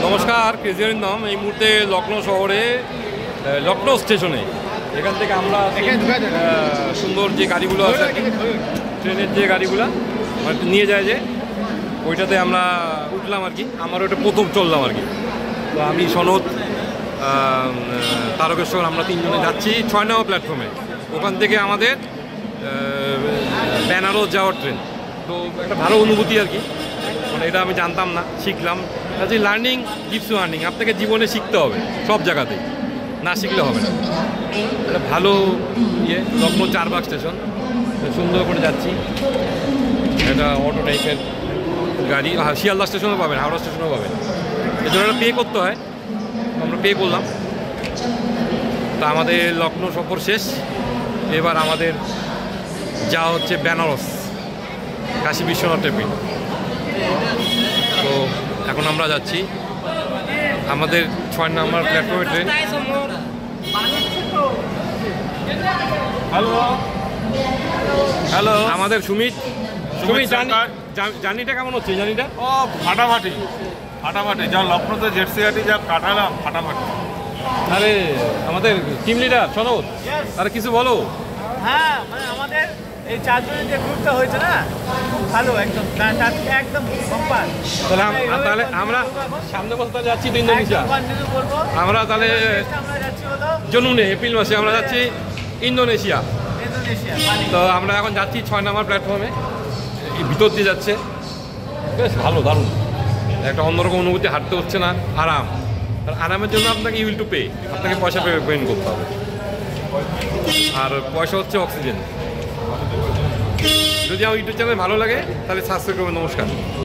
নমস্কার, কেজিআরিন্দম। এই মুহূর্তে লখনৌ শহরে লখনৌ স্টেশনে এখান থেকে আমরা সুন্দর যে গাড়িগুলো আছে ট্রেনের যে গাড়িগুলো নিয়ে যায় যে ওইটাতে আমরা উঠলাম আর কি। আমার ওইটা প্রথম চললাম আর কি। তো আমি সনদ তারকেশ্বর আমরা তিনজনে যাচ্ছি 6 নম্বর প্ল্যাটফর্মে। ওখান থেকে আমাদের বেনারস যাওয়ার ট্রেন। তো একটা ভালো অনুভূতি আর কি, মানে এটা আমি জানতাম না, শিখলাম। যে লার্নিং গিভস ইউ আর্নিং, আপনাকে জীবনে শিখতে হবে সব জায়গাতেই, না শিখলে হবে না। এটা ভালো ইয়ে লখনৌ চারবাগ স্টেশন, সুন্দর করে যাচ্ছি। এটা অটো টাইপের গাড়ি, শিয়ালদা স্টেশনও পাবেন, হাওড়া স্টেশনও পাবেন। এর জন্য একটা পে করতে হয়, আমরা পে করলাম। তা আমাদের লখনৌ সফর শেষ। এবার আমাদের যাওয়া হচ্ছে বেনারস, কাশী বিশ্বনাথ টেম্পল। তো এখন আমরা যাচ্ছি, আমাদের 6 নম্বর প্ল্যাটফর্মে ট্রেন। হ্যালো, আমাদের সুমিত। জার্নিটা কেমন হচ্ছে? জার্নিটা ফাটাফাটি ফাটাফাটি, যা লখনৌতে জেটসি গাড়ি যা কাটালাম ফাটাফাটি। আরে আমাদের টিম লিডার সনদ, আরে কিছু বলো। হ্যাঁ, মানে আমাদের এই 4 জনের যে গ্রুপটা হয়েছে না, খুব ভালো, একদম একদম কম্পার। তাহলে আমরা সামনে বছর যাচ্ছি তো ইন্দোনেশিয়া। আমরা তাহলে জুনে এপ্রিল মাসে আমরা যাচ্ছি ইন্দোনেশিয়া। তো আমরা এখন যাচ্ছি 6 নম্বর প্ল্যাটফর্মে, ভিতর দিয়ে যাচ্ছে। বেশ ভালো, দারুণ একটা অন্যরকম অনুভূতি। হাঁটতে হচ্ছে না, আরাম। আরামের জন্য আপনাকে ইউল টু পে, আপনাকে পয়সা পেমেন্ট করতে হবে। আর পয়সা হচ্ছে অক্সিজেন। যদি আমার ইউটিউব চ্যানেল ভালো লাগে তাহলে সাবস্ক্রাইব করবেন। নমস্কার।